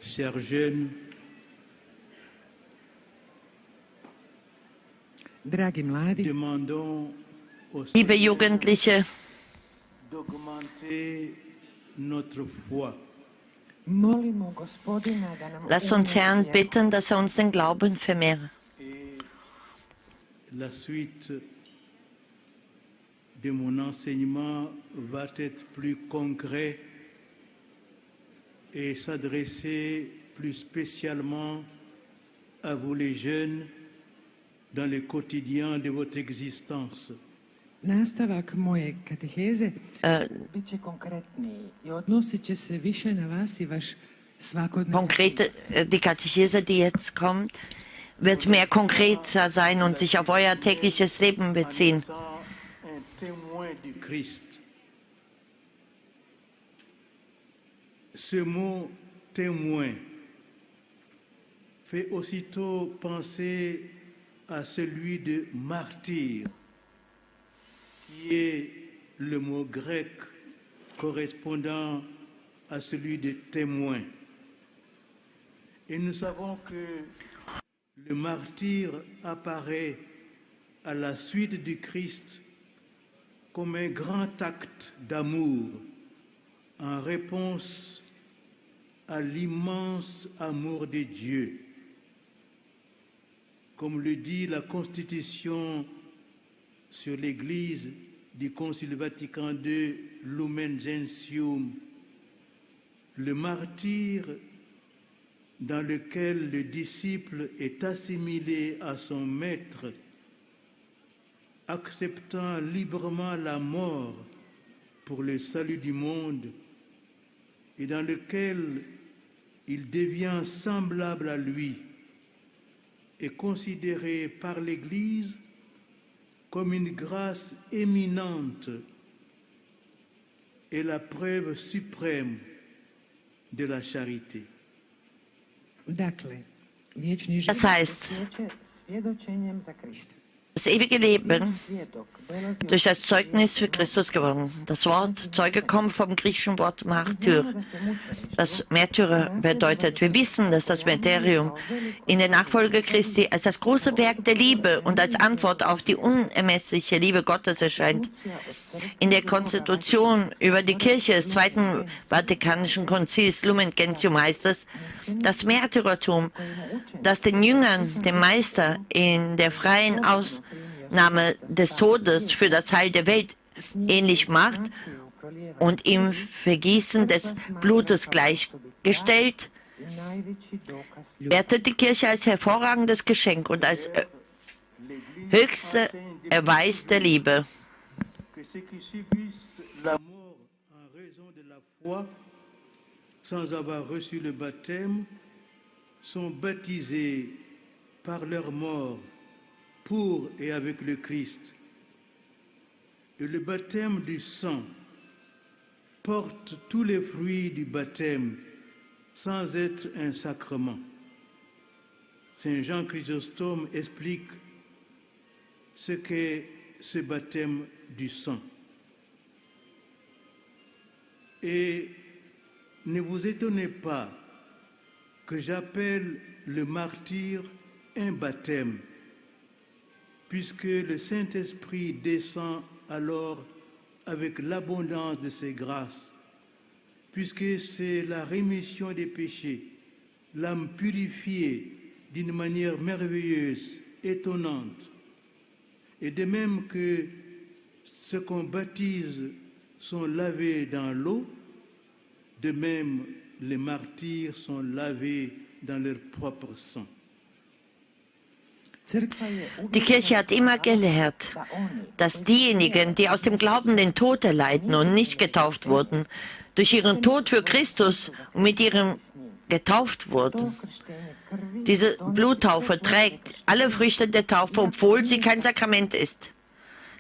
chers jeunes, Dragi mladi, demandons au Liebe Seigneur Jugendliche, d'augmenter notre foi. molimo Gospodina da nam lasst uns Herrn umnoži vjeru. bitten, dass er uns den Glauben vermehrt. Et la suite de mon enseignement va être plus concret et s'adresser plus spécialement à vous les jeunes dans le quotidien de votre existence. Nastavak moje kateheze bit će konkretniji i odnosit će se više na vas i vaš svakodnevni Konkrete, die Katechese, die jetzt kommt, wird mehr konkreter sein und sich auf euer tägliches Leben beziehen. En étant un témoin du Christ. Ce mot témoin fait aussitôt penser à celui de martyr, qui est le mot grec correspondant à celui de témoin. Et nous savons que le martyr apparaît à la suite du Christ comme un grand acte d'amour en réponse à l'immense amour de Dieu. Comme le dit la Constitution sur l'Église du Concile Vatican II, Lumen Gentium, le martyr dans lequel le disciple est assimilé à son maître, acceptant librement la mort pour le salut du monde, et dans lequel il devient semblable à lui, est considéré par l'Église comme une grâce éminente et la preuve suprême de la charité. Dakle, vječni život Das heißt, posjeće svjedočenjem za Krista. das ewige Leben Svjedok dolazi od durch das Zeugnis für Christus geworden. Das Wort Zeuge kommt vom griechischen Wort Martyr. da se mučeništvo Das Märtyrer bedeutet, wir wissen, dass das Martyrium in der Nachfolge Christi als das große Werk der Liebe und als Antwort auf die unermessliche Liebe Gottes erscheint. In der Konstitution über die Kirche des Zweiten Vatikanischen Konzils Lumen Gentium heißt es, das Märtyrertum, das den Jüngern, dem Meister, in der freien Ausnahme des Todes für das Heil der Welt ähnlich macht und im Vergießen des Blutes gleichgestellt, najveći dokaz wertet die Kirche als hervorragendes Geschenk und als höchster Erweis der Liebe. Que ceux qui subissent la mort en raison de la foi, sans avoir reçu le baptême, sont baptisés par leur mort pour et avec le Christ. Et le baptême du sang porte tous les fruits du baptême sans être un sacrement. Saint Jean Chrysostome explique ce qu'est ce baptême du sang. Et ne vous étonnez pas que j'appelle le martyr un baptême, puisque le Saint-Esprit descend alors avec l'abondance de ses grâces, puisque c'est la rémission des péchés, l'âme purifiée d'une manière merveilleuse, étonnante. Et de même que ceux qu'on baptise sont lavés dans l'eau, de même les martyrs sont lavés dans leur propre sang. crkva je Die Kirche hat immer gelehrt, da oni dass diejenigen, die aus dem Glauben den Tod erleiden und nicht getauft wurden, durch ihren Tod für Christus und mit ihrem getauft wurden. krštenje krvi Diese Bluttaufe trägt alle Früchte der Taufe, obwohl sie kein Sakrament ist.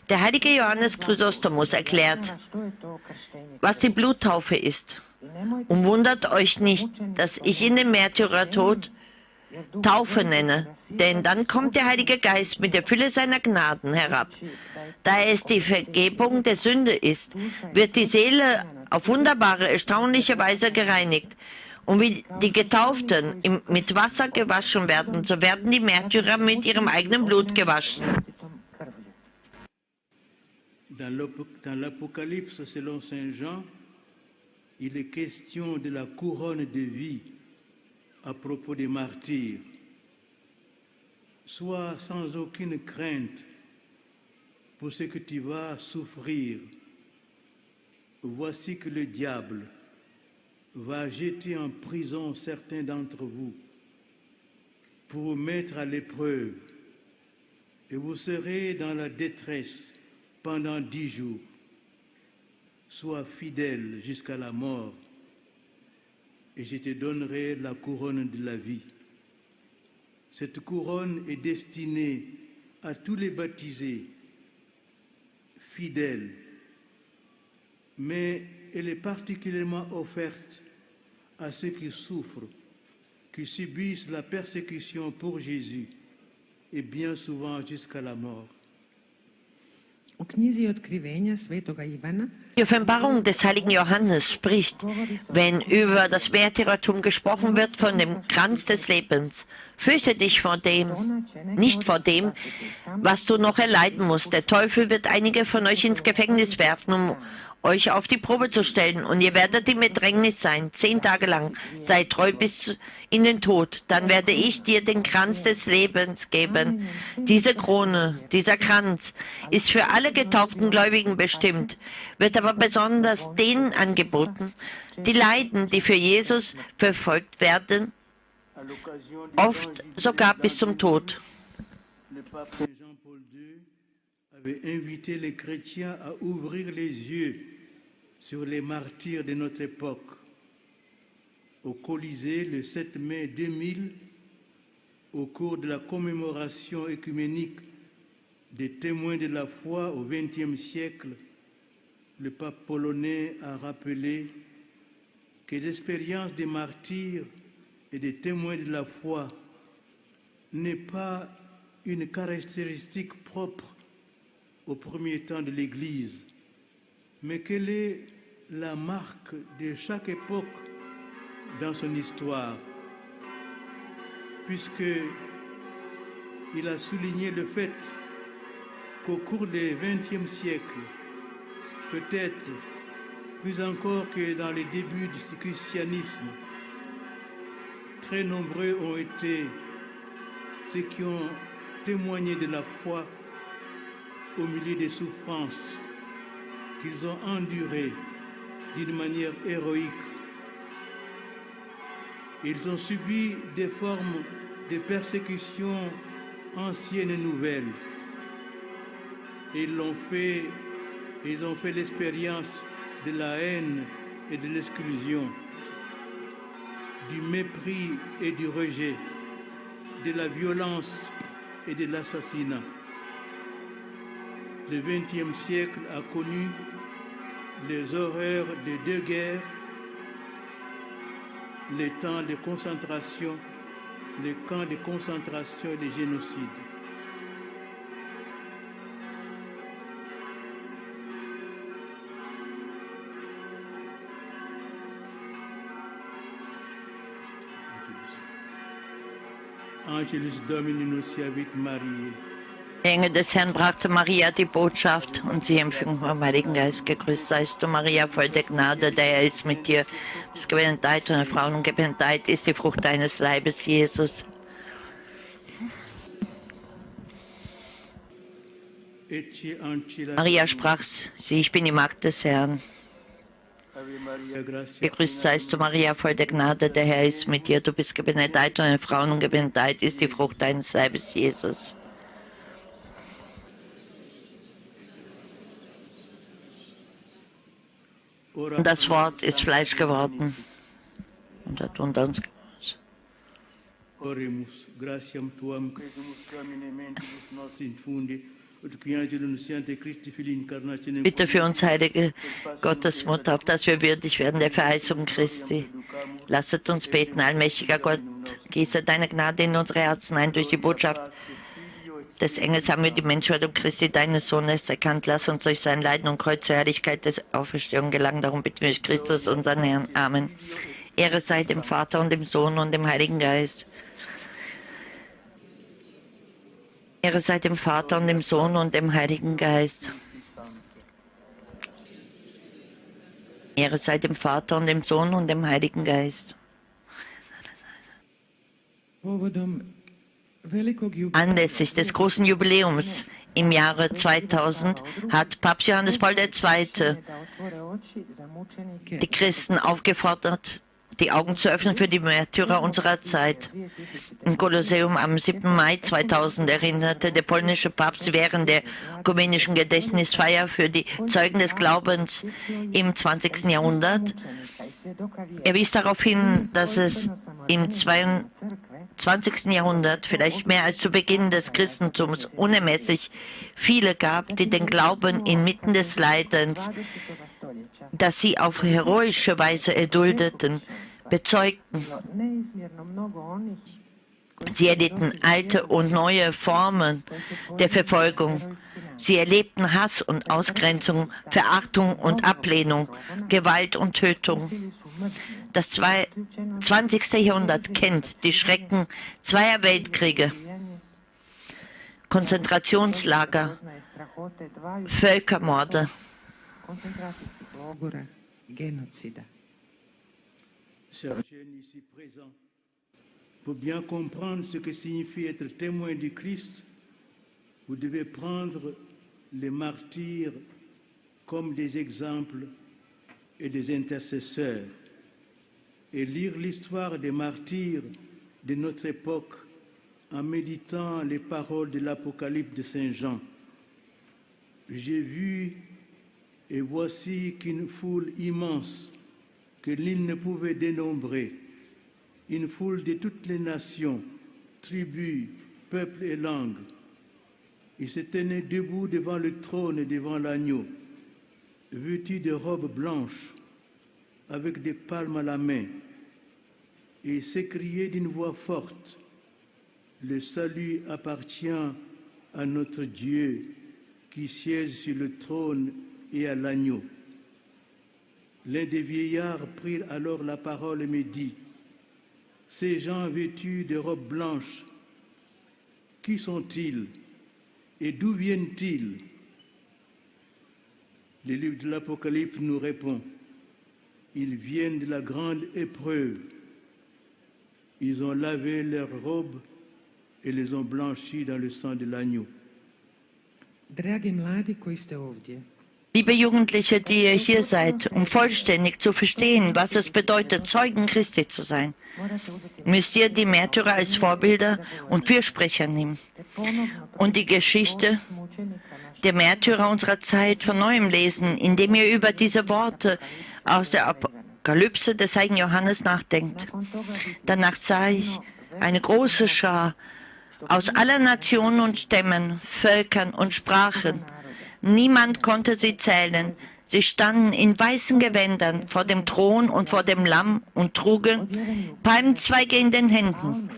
Der heilige Johannes Chrysostomus erklärt, što je to krštenje was die Bluttaufe ist. i nemojte Und wundert euch nicht, dass ich in den Märtyrertod Taufe nenne, denn dann kommt der Heilige Geist mit der Fülle seiner Gnaden herab. Da es die Vergebung der Sünde ist, wird die Seele auf wunderbare, erstaunliche Weise gereinigt Und wie die Getauften mit Wasser gewaschen werden, so werden die Märtyrer mit ihrem eigenen Blut gewaschen. Dans l'Apocalypse, selon Saint Jean, il est question de la couronne de vie à propos des martyrs. Sois sans aucune crainte pour ce que tu vas souffrir. Voici que le diable va jeter en prison certains d'entre vous pour vous mettre à l'épreuve, et vous serez dans la détresse pendant 10 jours. Sois fidèle jusqu'à la mort, et je te donnerai la couronne de la vie. Cette couronne est destinée à tous les baptisés fidèles, mais elle est particulièrement offerte à ceux qui souffrent, qui subissent la persécution pour Jésus, et bien souvent jusqu'à la mort. U knjizi Otkrivenja svetoga Ivana Die Offenbarung des heiligen Johannes spricht, wenn über das Märtyrertum gesprochen wird, von dem Kranz des Lebens. Fürchte dich vor dem, nicht vor dem, was du noch erleiden musst. Der Teufel wird einige von euch ins Gefängnis werfen, um euch auf die Probe zu stellen, und ihr werdet im Bedrängnis sein, 10 Tage lang. Seid treu bis in den Tod, dann werde ich dir den Kranz des Lebens geben. Diese Krone, dieser Kranz ist für alle getauften Gläubigen bestimmt, wird aber besonders denen angeboten, die leiden, die für Jesus verfolgt werden, oft sogar bis zum Tod. Le pape Saint Jean-Paul II avait invité les chrétiens à ouvrir les yeux sur les martyrs de notre époque. Au Colisée, le 7 mai 2000, au cours de la commémoration œcuménique des témoins de la foi au XXe siècle, le pape polonais a rappelé que l'expérience des martyrs et des témoins de la foi n'est pas une caractéristique propre au premier temps de l'Église, mais qu'elle est la marque de chaque époque dans son histoire, puisqu'il a souligné le fait qu'au cours du XXe siècle, peut-être plus encore que dans les débuts du christianisme, très nombreux ont été ceux qui ont témoigné de la foi au milieu des souffrances qu'ils ont endurées d'une manière héroïque. Ils ont subi des formes de persécution anciennes et nouvelles. Ils ont fait l'expérience de la haine et de l'exclusion, du mépris et du rejet, de la violence et de l'assassinat. Le XXe siècle a connu les horreurs de 2 guerres, les temps de concentration, les camps de concentration et de génocide. Angelus Domini nunciavit Mariae. Der Engel des Herrn brachte Maria die Botschaft, und sie empfing vom Heiligen Geist. Gegrüßt seist du, Maria, voll der Gnade, der Herr ist mit dir. Du bist gebenedeit unter Frauen, und gebenedeit ist die Frucht deines Leibes, Jesus. Maria sprach, sieh, ich bin die Magd des Herrn. Gegrüßt seist du, Maria, voll der Gnade, der Herr ist mit dir. Du bist gebenedeit unter Frauen, und gebenedeit ist die Frucht deines Leibes, Jesus. Und das Wort ist Fleisch geworden und hat unter uns gewohnt. Oremus, gratiam tuam, credumus Domine mentibus nos infundi, ut qui angelum nuntiante Christi Filii incarnationem. Bitte für uns, heilige Gottesmutter, auf dass wir würdig werden der Verheißung Christi. Lasset uns beten, allmächtiger Gott, gieße deine Gnade in unsere Herzen ein. Durch die Botschaft des Engels haben wir die Menschwerdung Christi, deines Sohnes, erkannt. Lass uns durch sein Leiden und Kreuz zur Herrlichkeit des Auferstehung gelangen. Darum bitten wir Christus, unseren Herrn. Amen. Ehre sei dem Vater und dem Sohn und dem Heiligen Geist. Ehre sei dem Vater und dem Sohn und dem Heiligen Geist. Ehre sei dem Vater und dem Sohn und dem Heiligen Geist. Anlässlich des großen Jubiläums im Jahre 2000 hat Papst Johannes Paul II. Die Christen aufgefordert, die Augen zu öffnen für die Märtyrer unserer Zeit. Im Kolosseum am 7. Mai 2000 erinnerte der polnische Papst während der ökumenischen Gedächtnisfeier für die Zeugen des Glaubens im 20. Jahrhundert. Er wies darauf hin, dass es im 20. Jahrhundert, vielleicht mehr als zu Beginn des Christentums, unermesslich viele gab, die den Glauben inmitten des Leidens, das sie auf heroische Weise erduldeten, bezeugten. Sie erlitten alte und neue Formen der Verfolgung. Sie erlebten Hass und Ausgrenzung, Verachtung und Ablehnung, Gewalt und Tötung. Das 20. Jahrhundert kennt die Schrecken zweier Weltkriege, Konzentrationslager, Völkermorde. Pour bien comprendre ce que signifie être témoin du Christ, vous devez prendre les martyrs comme des exemples et des intercesseurs et lire l'histoire des martyrs de notre époque en méditant les paroles de l'Apocalypse de Saint Jean. J'ai vu et voici qu'une foule immense que nul ne pouvait dénombrer, une foule de toutes les nations, tribus, peuples et langues. Ils se tenaient debout devant le trône et devant l'agneau, vêtus de robes blanches, avec des palmes à la main, et s'écriaient d'une voix forte, « Le salut appartient à notre Dieu qui siège sur le trône et à l'agneau. » L'un des vieillards prit alors la parole et me dit, « Ces gens vêtus de robes blanches, qui sont-ils et d'où viennent-ils ?» Le livre de l'Apocalypse nous répond, « Ils viennent de la grande épreuve. Ils ont lavé leurs robes et les ont blanchies dans le sang de l'agneau. » Liebe Jugendliche, die ihr hier seid, um vollständig zu verstehen, was es bedeutet, Zeugen Christi zu sein, müsst ihr die Märtyrer als Vorbilder und Fürsprecher nehmen und die Geschichte der Märtyrer unserer Zeit von neuem lesen, indem ihr über diese Worte aus der Apokalypse des heiligen Johannes nachdenkt. Danach sah ich eine große Schar aus aller Nationen und Stämmen, Völkern und Sprachen. Niemand konnte sie zählen. Sie standen in weißen Gewändern vor dem Thron und vor dem Lamm und trugen Palmzweige in den Händen.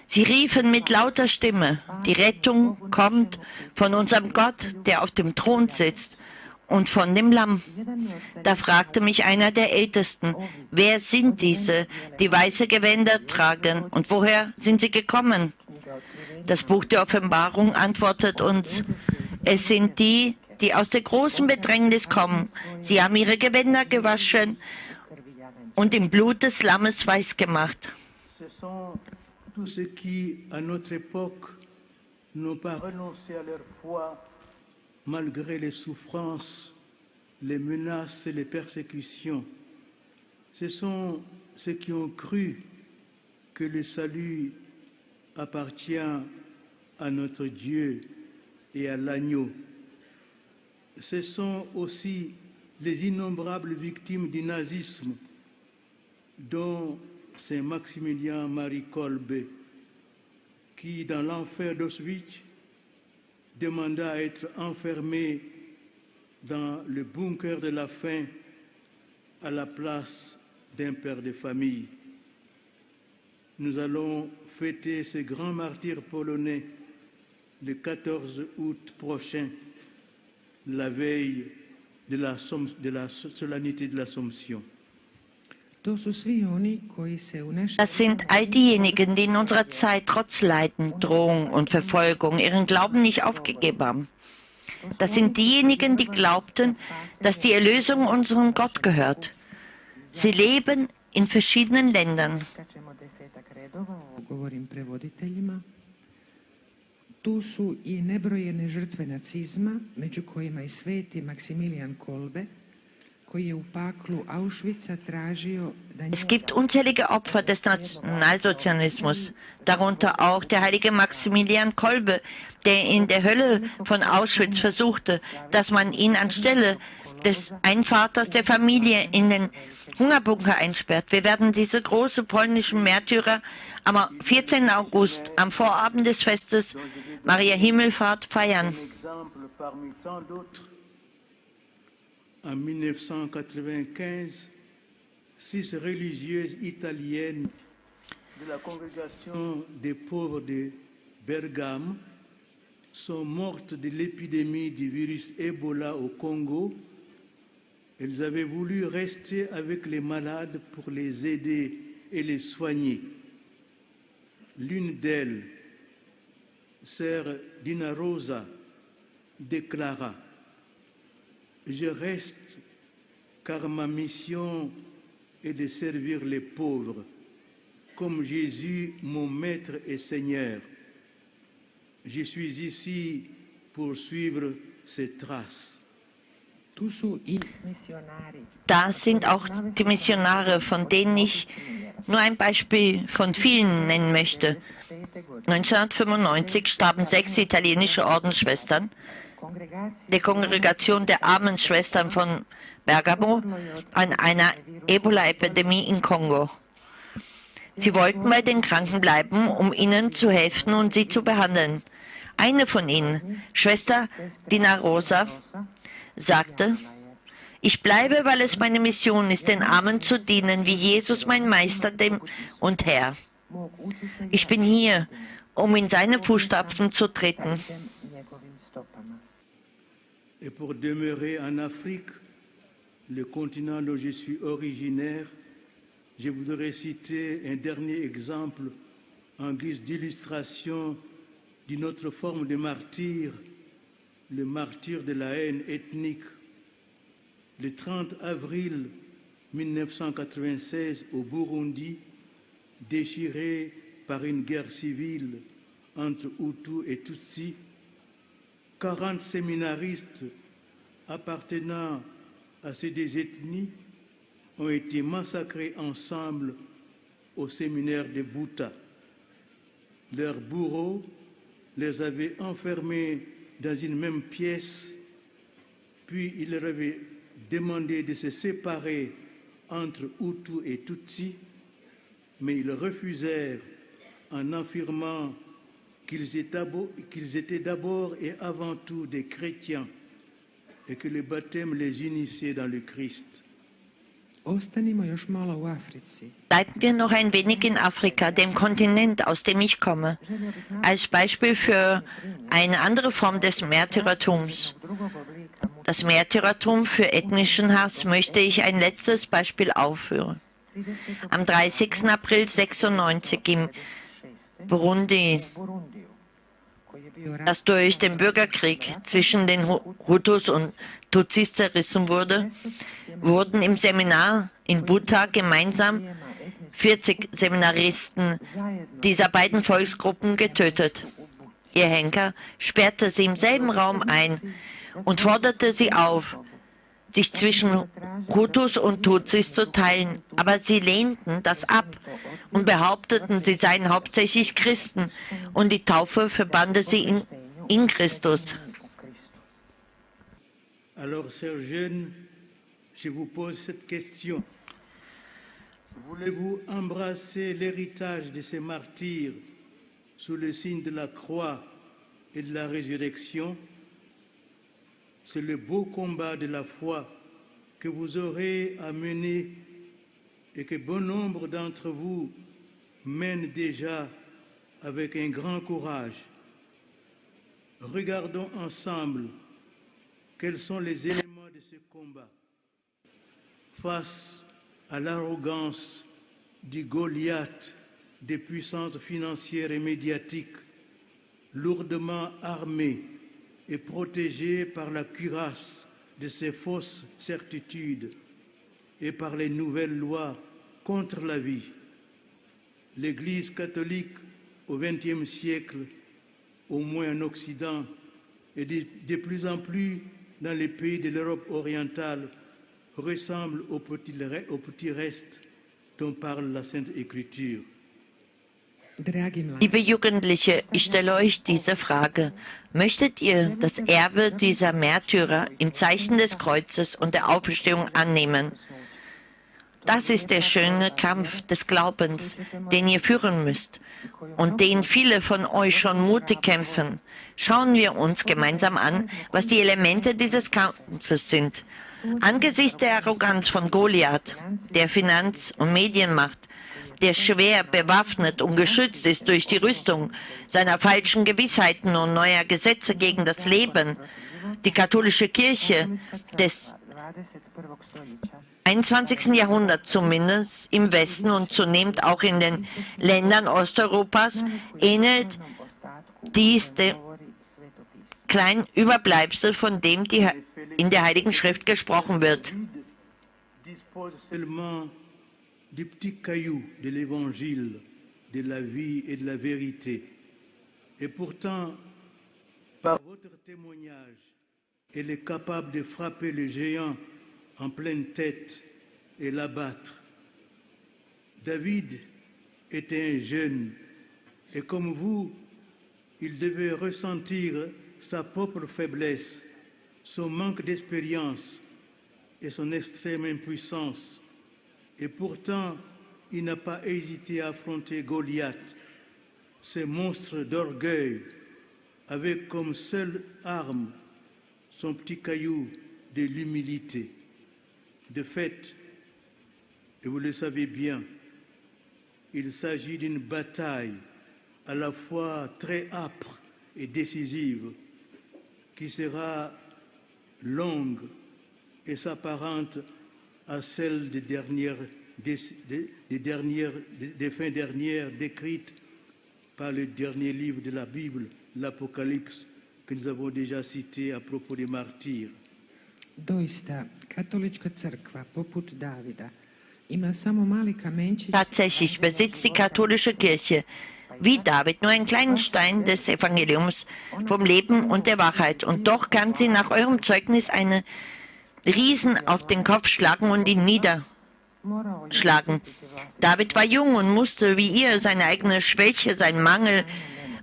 Sie riefen mit lauter Stimme, die Rettung kommt von unserem Gott, der auf dem Thron sitzt, und von dem Lamm. Da fragte mich einer der Ältesten, wer sind diese, die weiße Gewänder tragen, und woher sind sie gekommen? Das Buch der Offenbarung antwortet uns, es sind die, die aus der großen Bedrängnis kommen. Sie haben ihre Gewänder gewaschen und im Blut des Lammes weiß gemacht. Tous ceux qui, à notre époque, n'ont pas renoncé à leur foi, malgré les souffrances, les menaces et les persécutions. Ce sont ceux qui ont cru que le salut appartient à notre Dieu et à l'agneau. Ce sont aussi les innombrables victimes du nazisme, dont Saint Maximilien Marie Kolbe, qui, dans l'enfer d'Auschwitz, demanda à être enfermé dans le bunker de la faim à la place d'un père de famille. Nous allons fêter ce grand martyr polonais le 14 août prochain, la veille de la solennité de l'Assomption. Das sind all diejenigen, die in unserer Zeit trotz Leiden, Drohung und Verfolgung ihren Glauben nicht aufgegeben haben. Das sind diejenigen, die glaubten, dass die Erlösung unserem Gott gehört. Sie leben in verschiedenen Ländern. Tu su i nebrojene žrtve nacizma, među kojima i sveti Maximilian Kolbe, koji je u paklu Auschwitza tražio da Es gibt unzählige Opfer des Nationalsozialismus, darunter auch der heilige Maximilian Kolbe, der in der Hölle von Auschwitz versuchte, dass man ihn anstelle des Einvaters der Familie in den Hungerbunker einsperrt. Wir werden diese große polnischen Märtyrer am 14. August, am Vorabend des Festes Maria Himmelfahrt, feiern. En 1995, 6 religieuses italiennes de la congrégation des pauvres de Bergame sont mortes de l'épidémie du virus Ebola au Congo. Elles avaient voulu rester avec les malades pour les aider et les soigner. L'une d'elles, sœur Dina Rosa, déclara: Je reste car ma mission est de servir les pauvres, comme Jésus, mon Maître et Seigneur. Je suis ici pour suivre ses traces. Da sind auch die Missionare, von denen ich nur ein Beispiel von vielen nennen möchte. 1995 starben 6 italienische Ordensschwestern der Kongregation der armen Schwestern von Bergamo an einer Ebola-Epidemie in Kongo. Sie wollten bei den Kranken bleiben, um ihnen zu helfen und sie zu behandeln. Eine von ihnen, Schwester Dina Rosa, sagte: Ich bleibe, weil es meine Mission ist, den Armen zu dienen, wie Jesus mein Meister und Herr. Ich bin hier, um in seine Fußstapfen zu treten. Et pour demeurer en Afrique, le continent dont je suis originaire, je voudrais citer un dernier exemple en guise d'illustration d'une autre forme de martyr, le martyr de la haine ethnique. Le 30 avril 1996, au Burundi, déchiré par une guerre civile entre Hutus et Tutsis, 40 séminaristes appartenant à ces deux ethnies ont été massacrés ensemble au séminaire de Buta. Leurs bourreaux les avaient enfermés dans une même pièce, puis ils leur avaient demandé de se séparer entre Hutus et Tutsis, mais ils refusèrent en affirmant qu'ils étaient d'abord et avant tout des chrétiens et que le baptême les unissait dans le Christ. Bleiben wir noch ein wenig in Afrika, dem Kontinent, aus dem ich komme. Als Beispiel für eine andere Form des Märtyrertums. Das Märtyrertum für ethnischen Hass möchte ich ein letztes Beispiel aufführen. Am 30. April 1996 im Burundi, das durch den Bürgerkrieg zwischen den Hutus und Tutsis zerrissen wurde, wurden im Seminar in Buta gemeinsam 40 Seminaristen dieser beiden Volksgruppen getötet. Ihr Henker sperrte sie im selben Raum ein und forderte sie auf, sich zwischen Hutus und Tutsis zu teilen, aber sie lehnten das ab und behaupteten, sie seien hauptsächlich Christen und die Taufe verbande sie in Christus. Alors, chers jeunes, je vous pose cette question. Voulez-vous embrasser l'héritage de ces martyrs sous le signe de la croix et de la résurrection? C'est le beau combat de la foi que vous aurez à mener et que bon nombre d'entre vous mènent déjà avec un grand courage. Regardons ensemble quels sont les éléments de ce combat. Face à l'arrogance du Goliath des puissances financières et médiatiques, lourdement armées et protégées par la cuirasse de ces fausses certitudes et par les nouvelles lois contre la vie. L'Église catholique au XXe siècle, au moins en Occident, et de plus en plus dans les pays de l'Europe orientale, ressemble au petit reste dont parle la Sainte Écriture. Liebe Jugendliche, ich stelle euch diese Frage. Möchtet ihr das Erbe dieser Märtyrer im Zeichen des Kreuzes und der Auferstehung annehmen? Das ist der schöne Kampf des Glaubens, den ihr führen müsst und den viele von euch schon mutig kämpfen. Schauen wir uns gemeinsam an, was die Elemente dieses Kampfes sind. Angesichts der Arroganz von Goliath, der Finanz- und Medienmacht, der schwer bewaffnet und geschützt ist durch die Rüstung seiner falschen Gewissheiten und neuer Gesetze gegen das Leben, die katholische Kirche des 21. Jahrhunderts zumindest im Westen und zunehmend auch in den Ländern Osteuropas ähnelt dies dem kleinen Überbleibsel, von dem in der Heiligen Schrift gesprochen wird. Du petit caillou de l'évangile, de la vie et de la vérité. Et pourtant, par votre témoignage, elle est capable de frapper le géant en pleine tête et l'abattre. David était un jeune et comme vous, il devait ressentir sa propre faiblesse, son manque d'expérience et son extrême impuissance. Et pourtant, il n'a pas hésité à affronter Goliath, ce monstre d'orgueil, avec comme seule arme son petit caillou de l'humilité. De fait, et vous le savez bien, il s'agit d'une bataille à la fois très âpre et décisive, qui sera longue et s'apparente à celle des fins dernières décrites par le dernier livre de la Bible, l'Apocalypse, que nous avons déjà cité à propos des martyrs. Doista, katolička crkva, poput Davida, ima samo mali kamenčić. Tatsächlich besitzt die katholische Kirche wie David nur einen kleinen Stein des Evangeliums vom Leben und der Wahrheit. Und doch kann sie nach eurem Zeugnis eine Riesen auf den Kopf schlagen und ihn niederschlagen. David war jung und musste, wie ihr, seine eigene Schwäche, seinen Mangel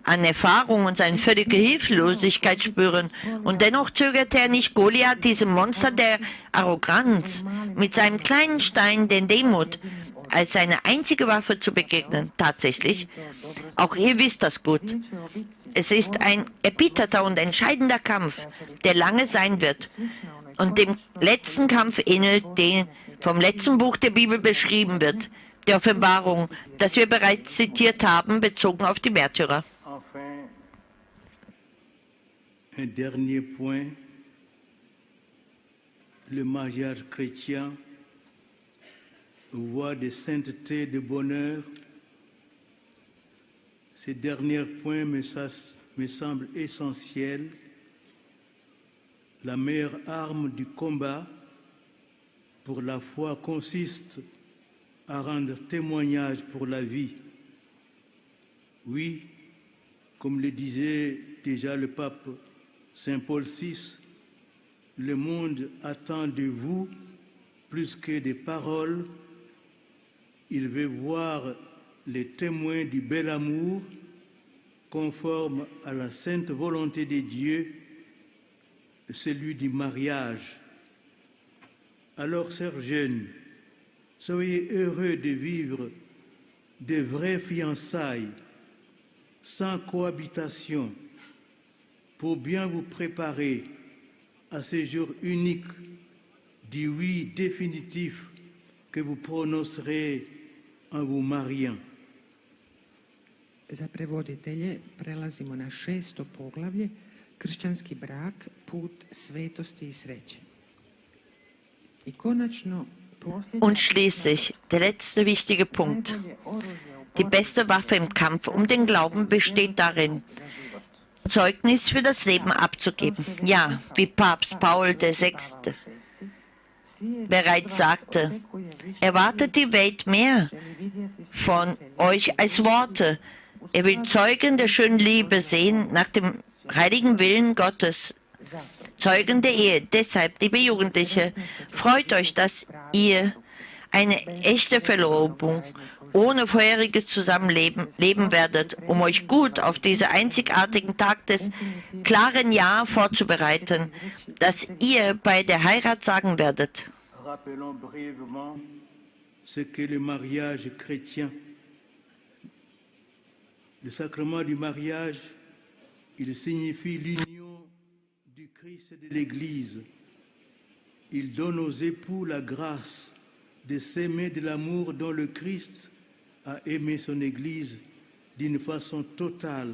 an Erfahrung und seine völlige Hilflosigkeit spüren. Und dennoch zögerte er nicht, Goliath, diesem Monster der Arroganz, mit seinem kleinen Stein, den Demut, als seine einzige Waffe zu begegnen. Tatsächlich, auch ihr wisst das gut. Es ist ein erbitterter und entscheidender Kampf, der lange sein wird. Und dem letzten Kampf ähnelt, der vom letzten Buch der Bibel beschrieben wird, der Offenbarung, das wir bereits zitiert haben, bezogen auf die Märtyrer. Enfin, un dernier point, le mariage chrétien, voie de sainteté, de bonheur. Ces derniers points me semblent essentiels. La meilleure arme du combat pour la foi consiste à rendre témoignage pour la vie. Oui, comme le disait déjà le pape Saint Paul VI, le monde attend de vous plus que des paroles. Il veut voir les témoins du bel amour conforme à la sainte volonté de Dieu, celui du mariage. Alors, sœurs jeunes, soyez heureux de vivre de vraies fiançailles, sans cohabitation, pour bien vous préparer à ce jour unique du oui définitif que vous prononcerez en vous mariant. Za prevoditelje prelazimo na 6. poglavlje, kršćanski brak, put svetosti i sreće. I konačno Und schließlich der letzte wichtige Punkt. Die beste Waffe im Kampf um den Glauben besteht darin, Zeugnis für das Leben abzugeben. Ja, wie Papst Paul VI. Bereits sagte, erwartet die Welt mehr von euch als Worte. Er will Zeugen der schönen Liebe sehen nach dem heiligen Willen Gottes. Zeugen der Ehe. Deshalb, liebe Jugendliche, freut euch, dass ihr eine echte Verlobung ohne vorheriges Zusammenleben leben werdet, um euch gut auf diesen einzigartigen Tag des klaren Ja vorzubereiten, das ihr bei der Heirat sagen werdet. Rappelons brièvement ce qu'est le mariage chrétien. Le sacrement du mariage, il signifie l'union du Christ et de l'Église. Il donne aux époux la grâce de s'aimer de l'amour dont le Christ a aimé son Église d'une façon totale,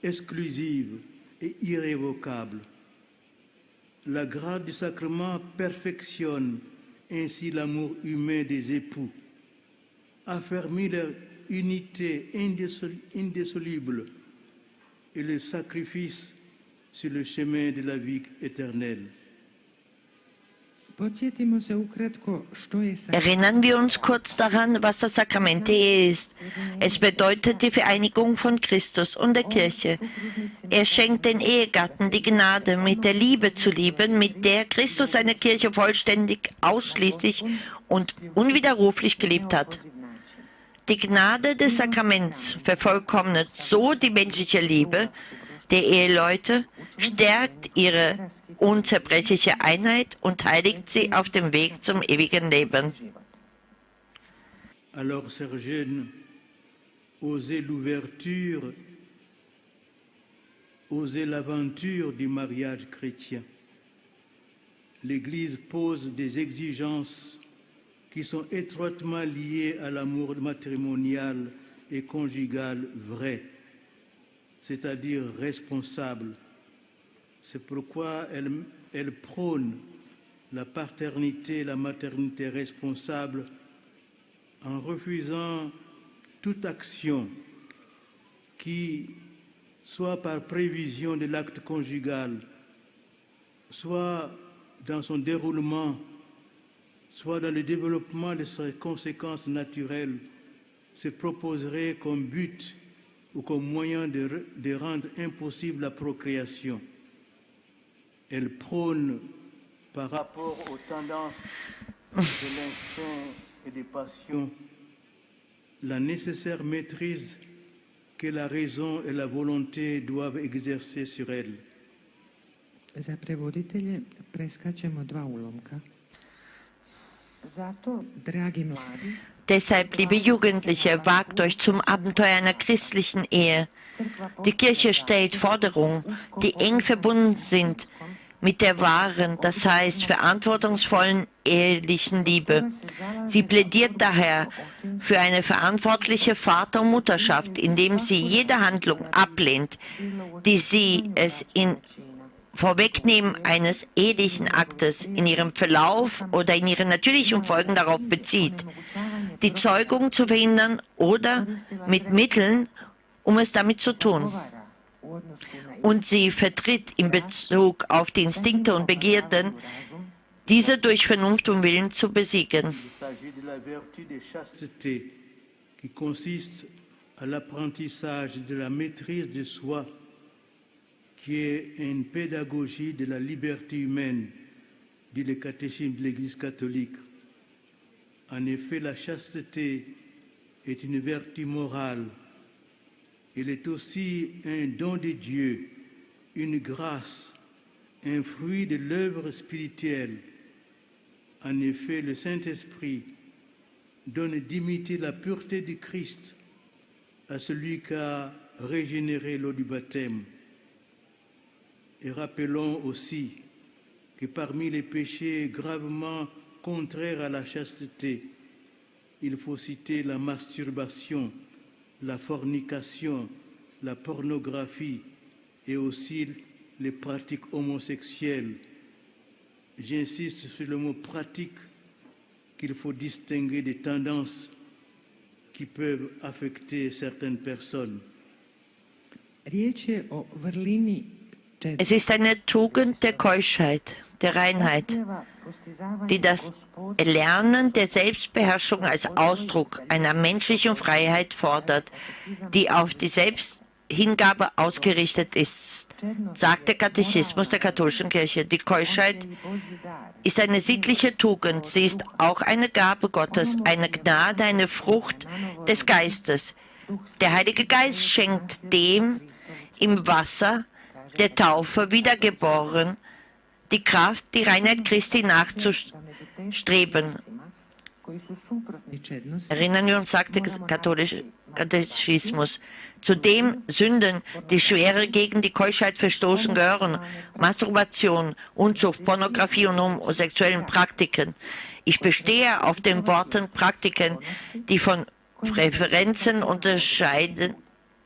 exclusive et irrévocable. La grâce du sacrement perfectionne ainsi l'amour humain des époux, affermit leur unité indissoluble et le sacrifice sur le chemin de la vie éternelle. Podsjetimo se ukratko što je Erinnern wir uns kurz daran, was das Sakrament der Ehe ist. Es bedeutet die Vereinigung von Christus und der Kirche. Er schenkt den Ehegatten die Gnade, mit der Liebe zu lieben, mit der Christus seine Kirche vollständig, ausschließlich und unwiderruflich geliebt hat. Die Gnade des Sakraments vervollkommnet so die menschliche Liebe der Eheleute, stärkt ihre unzerbrechliche Einheit und heiligt sie auf dem Weg zum ewigen Leben. Alors, chers jeunes, osez l'ouverture, osez l'aventure du mariage chrétien. L'Église pose des exigences qui sont étroitement liées à l'amour matrimonial et conjugal vrai, c'est-à-dire responsable. C'est pourquoi elle prône la paternité et la maternité responsable en refusant toute action qui, soit par prévision de l'acte conjugal, soit dans son déroulement, soit dans le développement de ses conséquences naturelles, se proposerait comme but ou comme moyen de rendre impossible la procréation. Elle prône par rapport aux tendances de l'instinct et des passions la nécessaire maîtrise que la raison et la volonté doivent exercer sur elle. Za prevoditelje preskačemo dva ulomka. Zato, dragi mladi, Deshalb, liebe Jugendliche, wagt euch zum Abenteuer einer christlichen Ehe. Die Kirche stellt Forderungen, die eng verbunden sind mit der wahren, das heißt verantwortungsvollen ehelichen Liebe. Sie plädiert daher für eine verantwortliche Vater- und Mutterschaft, indem sie jede Handlung ablehnt, die sie es in Vorwegnehmen eines ehelichen Aktes in ihrem Verlauf oder in ihren natürlichen Folgen darauf bezieht, die Zeugung zu verhindern oder mit Mitteln, um es damit zu tun. Und sie vertritt in Bezug auf die Instinkte und Begierden, diese durch Vernunft und Willen zu besiegen. Il s'agit de la vertu de chasteté qui consiste à l'apprentissage de la maîtrise de soi, qui est une pédagogie de la liberté humaine, dit le catéchisme de l'Église catholique. En effet, la chasteté est une vertu morale. Elle est aussi un don de Dieu, une grâce, un fruit de l'œuvre spirituelle. En effet, le Saint-Esprit donne d'imiter la pureté du Christ à celui qui a régénéré l'eau du baptême. Et rappelons aussi que parmi les péchés gravement contraires à la chasteté, il faut citer la masturbation, la fornication, la pornographie et aussi les pratiques homosexuelles. J'insiste sur le mot pratique qu'il faut distinguer des tendances qui peuvent affecter certaines personnes. Riječ je o vrlini Es ist eine Tugend der Keuschheit, der Reinheit, die das Erlernen der Selbstbeherrschung als Ausdruck einer menschlichen Freiheit fordert, die auf die Selbsthingabe ausgerichtet ist, sagt der Katechismus der katholischen Kirche. Die Keuschheit ist eine sittliche Tugend, sie ist auch eine Gabe Gottes, eine Gnade, eine Frucht des Geistes. Der Heilige Geist schenkt dem im Wasser der Taufe wiedergeboren die Kraft, die Reinheit Christi nachzustreben. Erinnern wir uns, sagt der katholische Katechismus, zu den Sünden, die schwerer gegen die Keuschheit verstoßen, gehören Masturbation, Unzucht, Pornografie und homosexuellen Praktiken. Ich bestehe auf den Worten Praktiken, die von Präferenzen unterschieden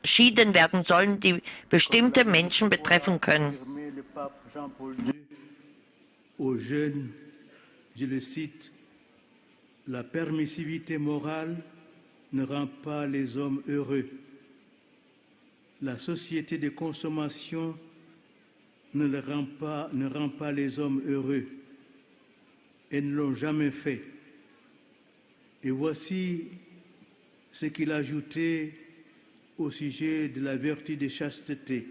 werden sollen, die bestimmte Menschen betreffen können. Aux jeunes, je le cite, la permissivité morale ne rend pas les hommes heureux. La société de consommation ne rend pas les hommes heureux et ne l'ont jamais fait. Et voici ce qu'il a ajouté au sujet de la vertu de chasteté.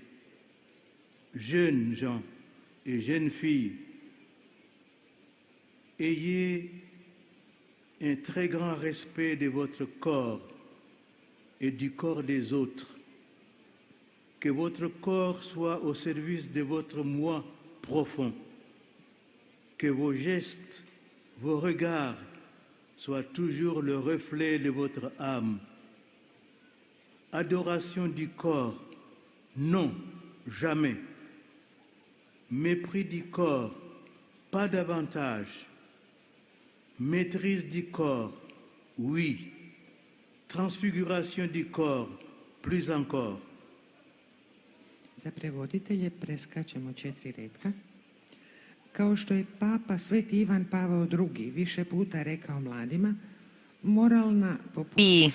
Jeunes gens et jeunes filles, ayez un très grand respect de votre corps et du corps des autres. Que votre corps soit au service de votre moi profond. Que vos gestes, vos regards soient toujours le reflet de votre âme. Adoration du corps, non, jamais. Mépris du corps, pas davantage. Maîtrise du corps, oui. Transfiguration du corps, plus encore. Za prevoditelje preskačemo 4 retka. Kao što je Papa Sveti Ivan Pavao II više puta rekao mladima, moralna Wie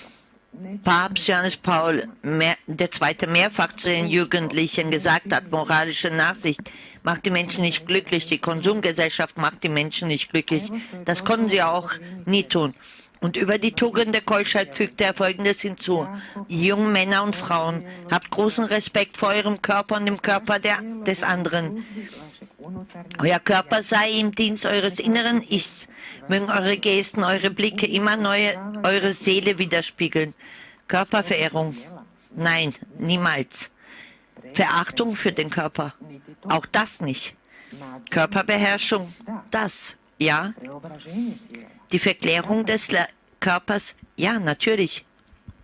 Papst Johannes Paul II. Mehrfach zu den Jugendlichen gesagt hat, moralische Nachsicht macht die Menschen nicht glücklich, die Konsumgesellschaft macht die Menschen nicht glücklich. Das konnten sie auch nie tun. Und über die Tugend der Keuschheit fügte er Folgendes hinzu. Jungen Männer und Frauen, habt großen Respekt vor eurem Körper und dem Körper des anderen. Euer Körper sei im Dienst eures inneren Ichs. Mögen eure Gesten, eure Blicke immer eure Seele widerspiegeln. Körperverehrung? Nein, niemals. Verachtung für den Körper? Auch das nicht. Körperbeherrschung? Das, ja. Die Verklärung des Körpers? Ja, natürlich.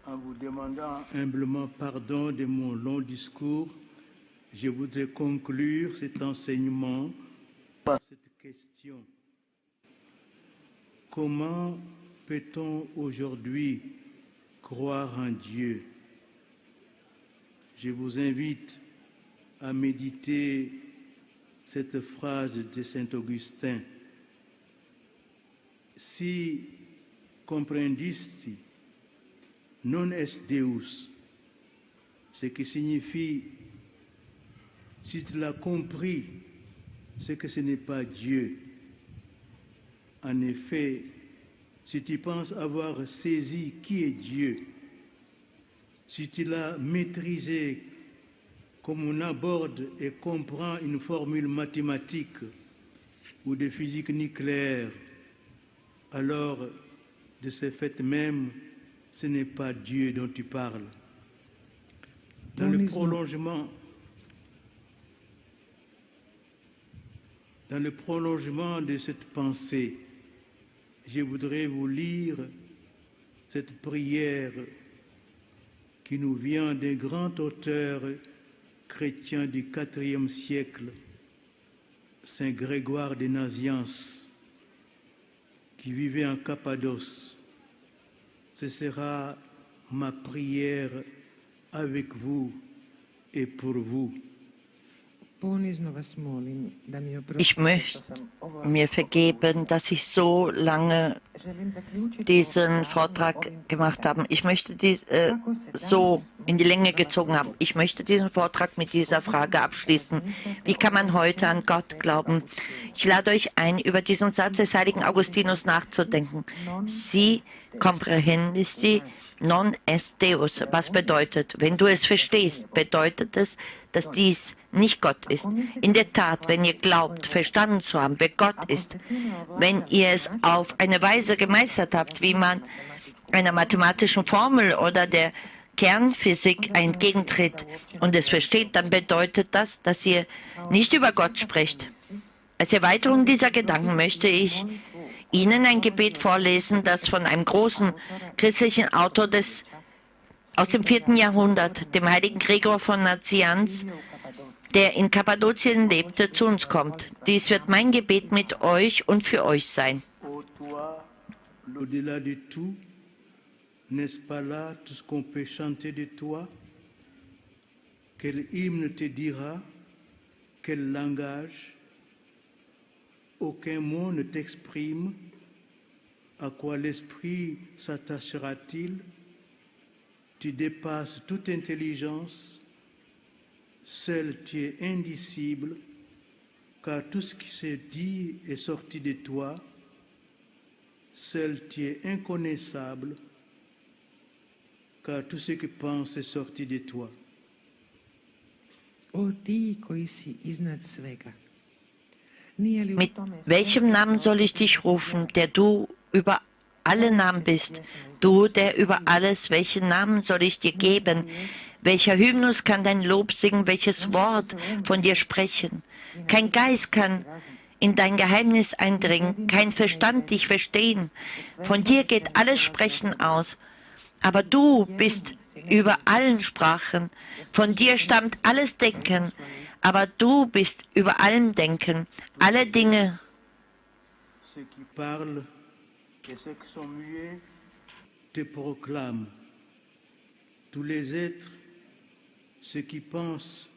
En vous demandant humblement pardon de mon long discours, je voudrais conclure cet enseignement par cette question. Comment peut-on aujourd'hui croire en Dieu? Je vous invite à méditer cette phrase de Saint Augustin. Si comprehendisti non est Deus, ce qui signifie, si tu l'as compris, c'est que ce n'est pas Dieu. En effet, si tu penses avoir saisi qui est Dieu, si tu l'as maîtrisé comme on aborde et comprend une formule mathématique ou de physique nucléaire, alors de ce fait même, ce n'est pas Dieu dont tu parles. Dans le prolongement de cette pensée, je voudrais vous lire cette prière qui nous vient d'un grand auteur chrétien du IVe siècle, Saint Grégoire de Nazianze, qui vivait en Cappadoce. Ce sera ma prière avec vous et pour vous. ponizno vas molim da mi Ich oprostite što möchte sam ovo mir vergeben, dass ich so lange želim zaključiti diesen Vortrag gemacht habe. Ich möchte so in die Länge gezogen haben. Ich möchte diesen Vortrag mit dieser Frage abschließen. Wie kann man heute an Gott glauben? Ich lade euch ein, über diesen Satz des heiligen Augustinus nachzudenken. Si comprehendisti non est Deus. Was bedeutet? Wenn du es verstehst, bedeutet es, dass dies nicht Gott ist. In der Tat, wenn ihr glaubt, verstanden zu haben, wer Gott ist, wenn ihr es auf eine Weise gemeistert habt, wie man einer mathematischen Formel oder der Kernphysik entgegentritt und es versteht, dann bedeutet das, dass ihr nicht über Gott sprecht. Als Erweiterung dieser Gedanken möchte ich Ihnen ein Gebet vorlesen, das von einem großen christlichen Autor aus dem 4. Jahrhundert, dem heiligen Gregor von Nazianz, der in Kappadokien lebte, zu uns kommt. Dies wird mein Gebet mit euch und für euch sein. Ô toi, l'au-delà de tout, n'est-ce pas là tout ce qu'on peut chanter de toi? Quel hymne te dira? Quel langage? Aucun mot ne t'exprime. À quoi l'esprit s'attachera-t-il? Tu dépasses toute intelligence. Seul tu es indicible, car tout ce qui se dit est sorti de toi. Seul tu es inconnaissable, car tout ce que pense est sorti de toi. O ti koji si iznad svega. Nije li u Mit tome welchem Namen soll ich dich rufen, der du über alle Namen bist? Du, der über alles, welchen Namen soll ich dir geben? Welcher Hymnus kann dein Lob singen? Welches Wort von dir sprechen? Kein Geist kann in dein Geheimnis eindringen, kein Verstand dich verstehen. Von dir geht alles Sprechen aus. Aber du bist über allen Sprachen. Von dir stammt alles Denken. Aber du bist über allem Denken. Alle Dinge, Ceux qui parlent et ceux qui sont muets te proclament. Tous les êtres, ceux qui pensent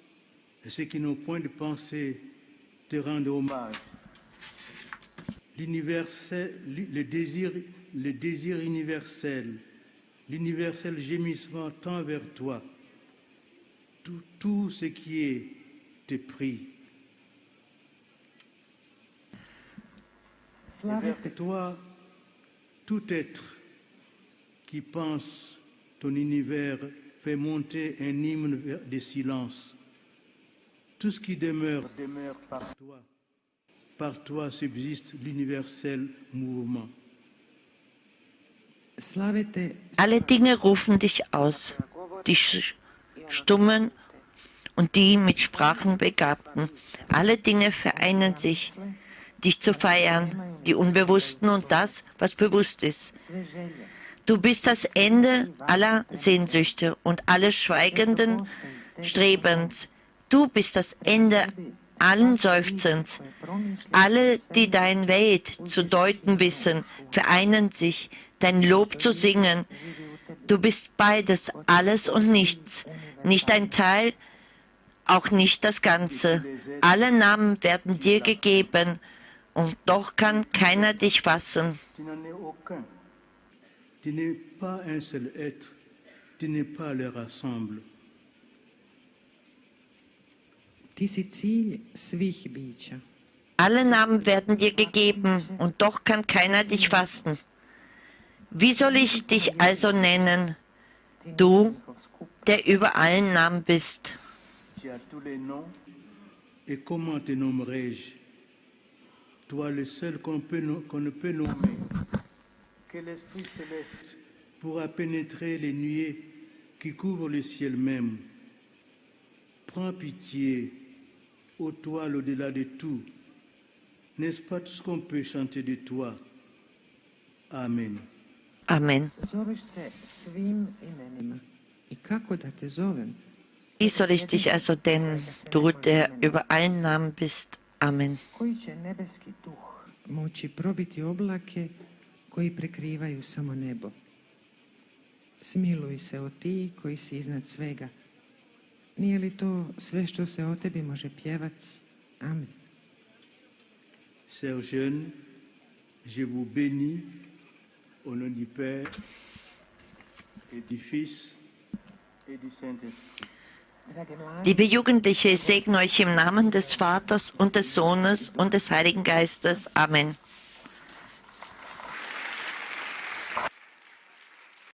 et ceux qui n'ont point de pensée, te rendent hommage. L'universel, le désir universel, l'universel gémissement tend vers toi. Tout ce qui est te prie. Et vers toi, tout être qui pense ton univers fait monter un hymne de silence. Tout ce qui demeure, demeure par toi. Par toi subsiste l'universel mouvement. slavite alle Dinge rufen dich aus, die Stummen und die mit Sprachen Begabten. Alle Dinge vereinen sich, dich zu feiern, die Unbewussten und das, was bewusst ist. sve želje. Du bist das Ende aller Sehnsüchte und alles schweigenden Strebens. Du bist das Ende allen Seufzens. Alle, die dein Welt zu deuten wissen, vereinen sich, dein Lob zu singen. Du bist beides, alles und nichts. Nicht ein Teil, auch nicht das Ganze. Alle Namen werden dir gegeben, und doch kann keiner dich fassen. Tu n'en es aucun. Tu n'es pas un seul être. Tu n'es pas le rassemble. Ti si cilj svih bića. Alle Namen werden dir gegeben, und doch kann keiner dich fassen. Wie soll ich dich also nennen, du, der über allen Namen bist? Tu as tous les noms. Et comment te nommerai-je? Toi, le seul qu'on ne peut nommer. Que l'Esprit céleste pourra pénétrer les nuées qui couvrent le ciel même. Prends pitié, ô toi, l'au-delà de tout. N'est-ce pas tout ce qu'on peut chanter de toi? Amen. Amen. Zoveš se svim imenima. I kako da te zovem? Wie soll ich dich also nennen, du, der über allen Namen bist? Amen. Koji će nebeski duh moći probiti oblake koji prekrivaju samo nebo? Smiluj se o ti koji si iznad svega. Nije li to sve što se o tebi može pjevati? Amen. Chers jeunes, je vous bénis au nom du Père et du Fils et du Saint-Esprit. Liebe Jugendliche, ich segne euch im Namen des Vaters und des Sohnes und des Heiligen Geistes. Amen.